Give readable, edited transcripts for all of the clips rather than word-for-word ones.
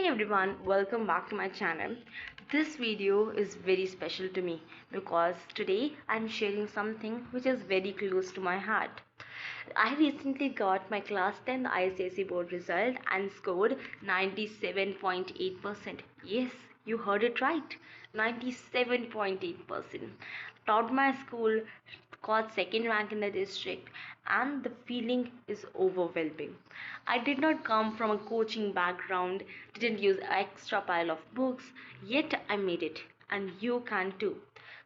everyone, welcome back to my channel. This video is very special to me because today I'm sharing something which is very close to my heart. I recently got my class 10 Icse board result and scored 97.8%. Yes, you heard it right. 97.8%. Taught my school, got second rank in the district, and the feeling is overwhelming. I did not come from a coaching background, didn't use an extra pile of books, yet I made it, and you can too.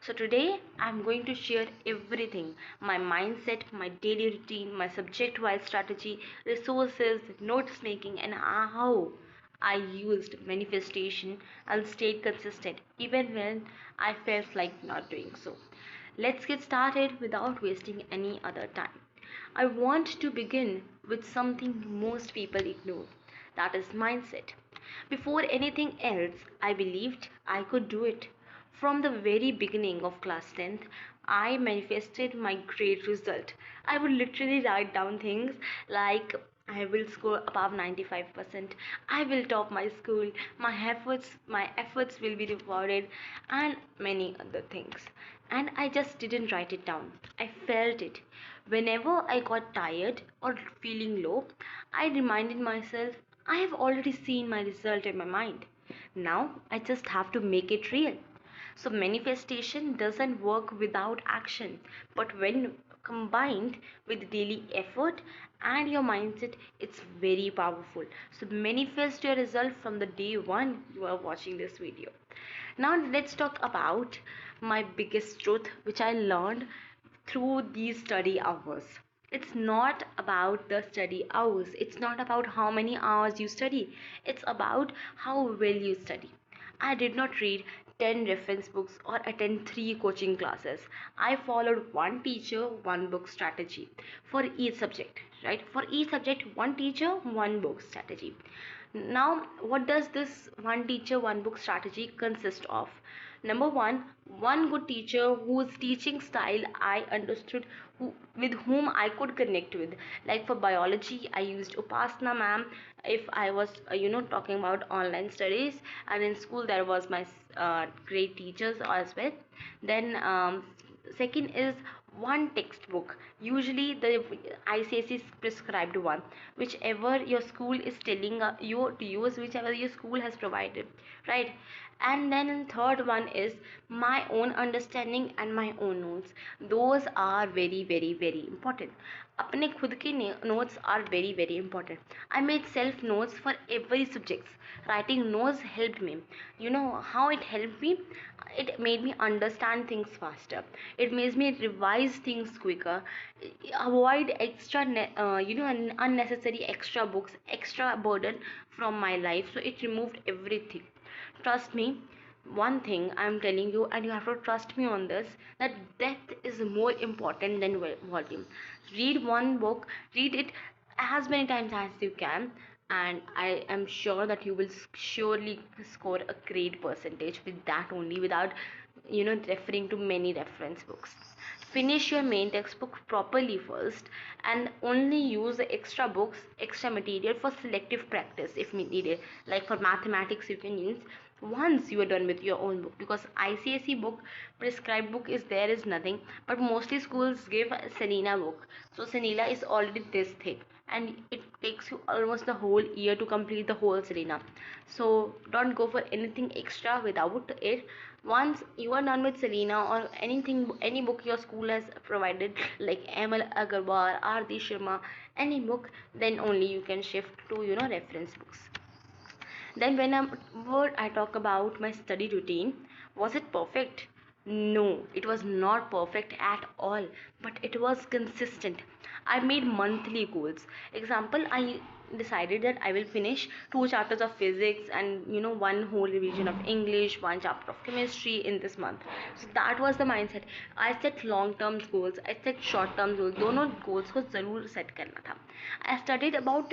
So today I'm going to share everything: my mindset, my daily routine, my subject wise strategy, resources, notes making, and how I used manifestation and stayed consistent even when I felt like not doing so. Let's get started without wasting any other time. I want to begin with something most people ignore, that is mindset. Before anything else, I believed I could do it. From the very beginning of class 10th, I manifested my great result. I would literally write down things like I will score above 95%, I will top my school, my efforts will be rewarded, and many other things. And I just didn't write it down. I felt it. Whenever I got tired or feeling low, I reminded myself I have already seen my result in my mind. Now I just have to make it real. So manifestation doesn't work without action, but when combined with daily effort and your mindset, it's very powerful. So manifest your result from the day one you are watching this video. Now let's talk about my biggest truth which I learned through these study hours. It's not about the study hours, it's not about how many hours you study, it's about how well you study. I did not read 10 reference books or attend 3 coaching classes. I followed one teacher, one book strategy for each subject, right? For each subject, one teacher, one book strategy. Now, what does this one teacher, one book strategy consist of? Number one good teacher whose teaching style I understood, with whom I could connect with. Like for biology, I used Upasna ma'am. If I was, talking about online studies, and in school there was my great teachers as well. Then second is one textbook, usually the ICSE prescribed one, whichever your school is telling you to use, whichever your school has provided, right? And then third one is my own understanding and my own notes. Those are very very very important. अपने खुद के notes are very very important. I made self notes for every subject. Writing notes helped me. You know how it helped me? It made me understand things faster. It makes me revise things quicker, avoid unnecessary extra books, extra burden from my life. So it removed everything. Trust me, one thing I'm telling you, and you have to trust me on this, that depth is more important than volume. Read one book, read it as many times as you can, and I am sure that you will surely score a great percentage with that only, without referring to many reference books. Finish your main textbook properly first, and only use the extra books, extra material for selective practice if needed. Like for mathematics you can use once you are done with your own book, because ICSE book, prescribed book is there is nothing, but mostly schools give Selena book. So Selena is already this thick, and it takes you almost the whole year to complete the whole Selena. So don't go for anything extra without it. Once you are done with Selena or anything, any book your school has provided, like ML Agarwal, RD Sharma, any book, then only you can shift to reference books. Then whenever I talk about my study routine, was it perfect? No, it was not perfect at all, but it was consistent. I made monthly goals. Example, I decided that I will finish 2 chapters of physics and one whole revision of English, one chapter of chemistry in this month. So that was the mindset. I set long term goals, I set short term goals. दोनों goals को जरूर set करना था. I studied about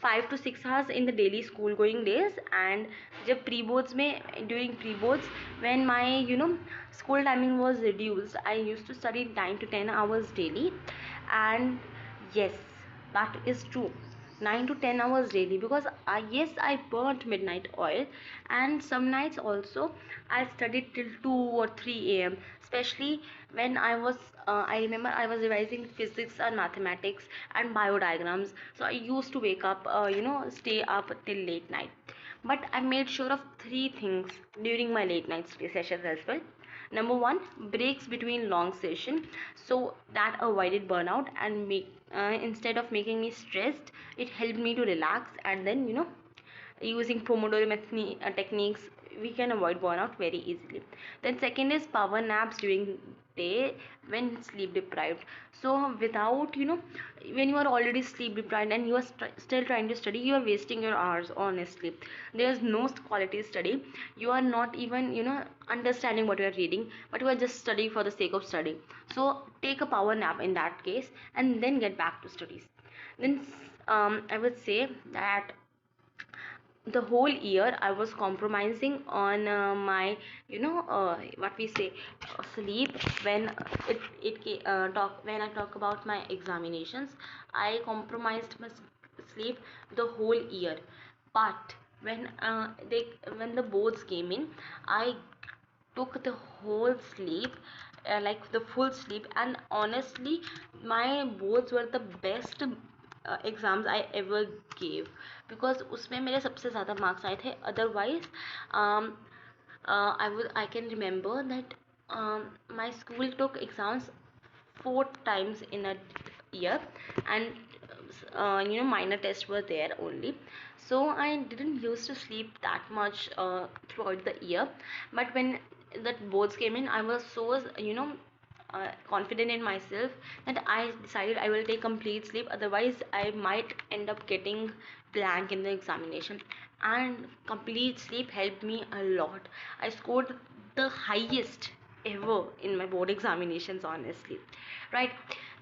5 to 6 hours in the daily school going days, and जब pre boards में, during pre boards, when my school timing was reduced, I used to study 9 to 10 hours daily. And yes, that is true. 9 to 10 hours daily, because yes, I burnt midnight oil. And some nights also I studied till 2 or 3 a.m., especially when I remember I was revising physics and mathematics and biodiagrams. So I used to wake up, stay up till late night. But I made sure of three things during my late night study sessions as well. Number one, breaks between long session, so that avoided burnout and make instead of making me stressed, it helped me to relax. And then, using Pomodoro techniques, we can avoid burnout very easily. Then second is power naps during day when sleep deprived. So without, when you are already sleep deprived and you are still trying to study, you are wasting your hours, honestly. There's no quality study. You are not even, understanding what you are reading, but you are just studying for the sake of studying. So take a power nap in that case, and then get back to studies. Then I would say that the whole year I was compromising on my, what we say, sleep. When when I talk about my examinations, I compromised my sleep the whole year. But when when the boards came in, I took the whole sleep, like the full sleep. And honestly, my boards were the best exams I ever gave, because उसमें मेरे सबसे ज़्यादा marks आए थे. Otherwise I can remember that my school took exams 4 times in a year. And minor tests were there only. So I didn't used to sleep that much throughout the year. But when that boards came in, I was so, confident in myself that I decided I will take complete sleep, otherwise I might end up getting blank in the examination. And complete sleep helped me a lot. I scored the highest ever in my board examinations, honestly. Right.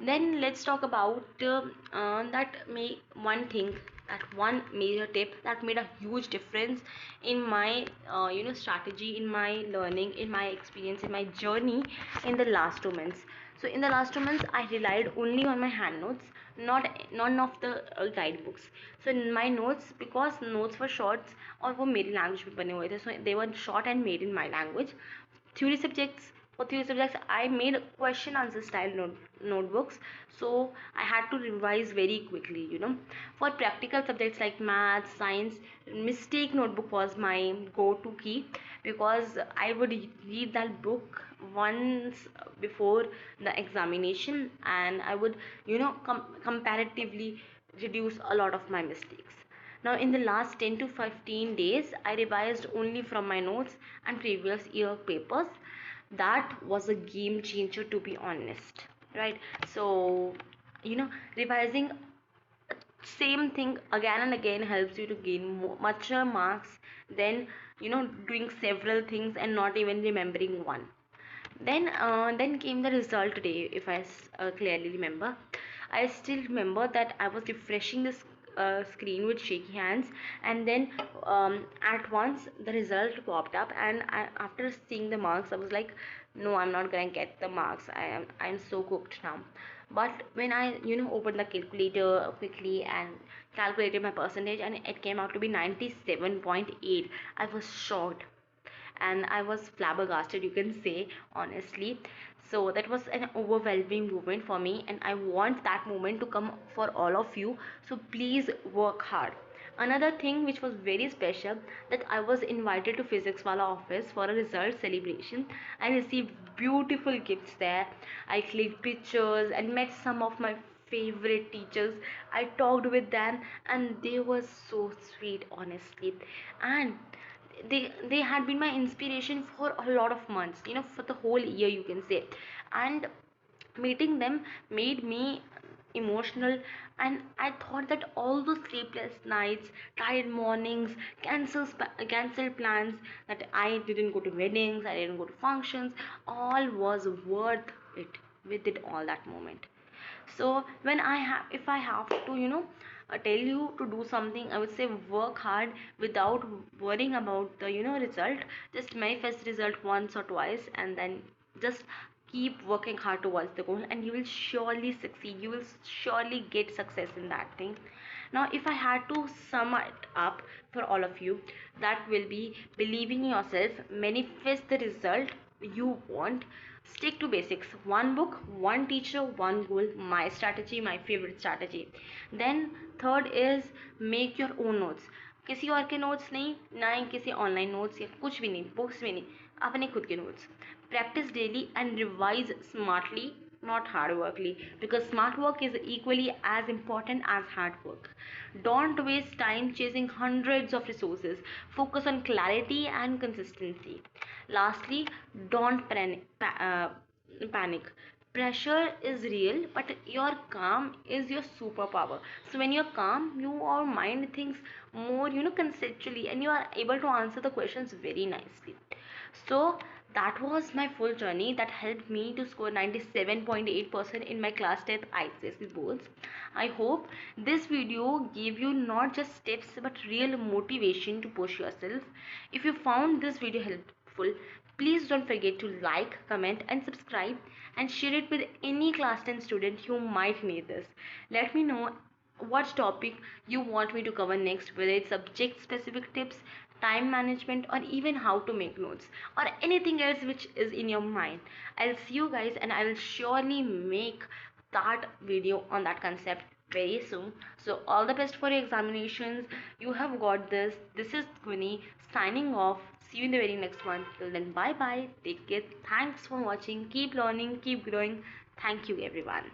Then let's talk about that may one thing, that one major tip that made a huge difference in my strategy, in my learning, in my experience, in my journey in the last 2 months. So in the last 2 months I relied only on my hand notes, not none of the guidebooks. So in my notes, because notes were short और वो मेरी language में बने हुए थे, so they were short and made in my language. Theory subjects, for theory subjects I made question answer style notebooks, so I had to revise very quickly. For practical subjects like math, science, mistake notebook was my go-to key, because I would read that book once before the examination, and I would, comparatively reduce a lot of my mistakes. Now, in the last 10 to 15 days, I revised only from my notes and previous year papers. That was a game changer, to be honest. Right? So, revising same thing again and again helps you to gain much marks than, doing several things and not even remembering one. Then came the result day. If I clearly remember, I still remember that I was refreshing this screen with shaky hands, and then at once the result popped up, and after seeing the marks, I was like, no, I'm not gonna get the marks. I'm so cooked now. But when I opened the calculator quickly and calculated my percentage, and it came out to be 97.8, I was shocked and I was flabbergasted, you can say, honestly. So that was an overwhelming moment for me, and I want that moment to come for all of you. So please work hard. Another thing which was very special, that I was invited to physics wala office for a result celebration. I received beautiful gifts there. I clicked pictures and met some of my favorite teachers. I talked with them and they were so sweet, honestly. And they had been my inspiration for a lot of months, for the whole year, you can say. And meeting them made me emotional. And I thought that all those sleepless nights, tired mornings, cancelled plans, that I didn't go to weddings, I didn't go to functions, all was worth it. We did all that moment. So when I have if I have to, tell you to do something, I would say work hard without worrying about the, result. Just manifest result once or twice, and then just keep working hard towards the goal, and you will surely succeed. You will surely get success in that thing. Now, if I had to sum it up for all of you, that will be: believing in yourself, manifest the result you want, stick to basics, one book, one teacher, one goal, my strategy, my favorite strategy. Then third is make your own notes. किसी और के notes नहीं, ना ही किसी online notes या कुछ भी नहीं, बुक्स भी नहीं, अपने खुद के notes. Practice daily and revise smartly, not hard workly, because smart work is equally as important as hard work. Don't waste time chasing hundreds of resources. Focus on clarity and consistency. Lastly, don't panic. Pressure is real, but your calm is your superpower. So when you're calm, your mind thinks more, conceptually, and you are able to answer the questions very nicely. So that was my full journey that helped me to score 97.8% in my class 10th Icse boards. I hope this video gave you not just tips but real motivation to push yourself. If you found this video helpful, please don't forget to like, comment and subscribe, and share it with any class 10 student who might need this. Let me know what topic you want me to cover next, whether it's subject specific tips, time management, or even how to make notes, or anything else which is in your mind. I'll see you guys, and I will surely make that video on that concept very soon. So all the best for your examinations. You have got this. This is Quinny signing off. See you in the very next one. Till then, bye bye, take care, thanks for watching, keep learning, keep growing. Thank you everyone.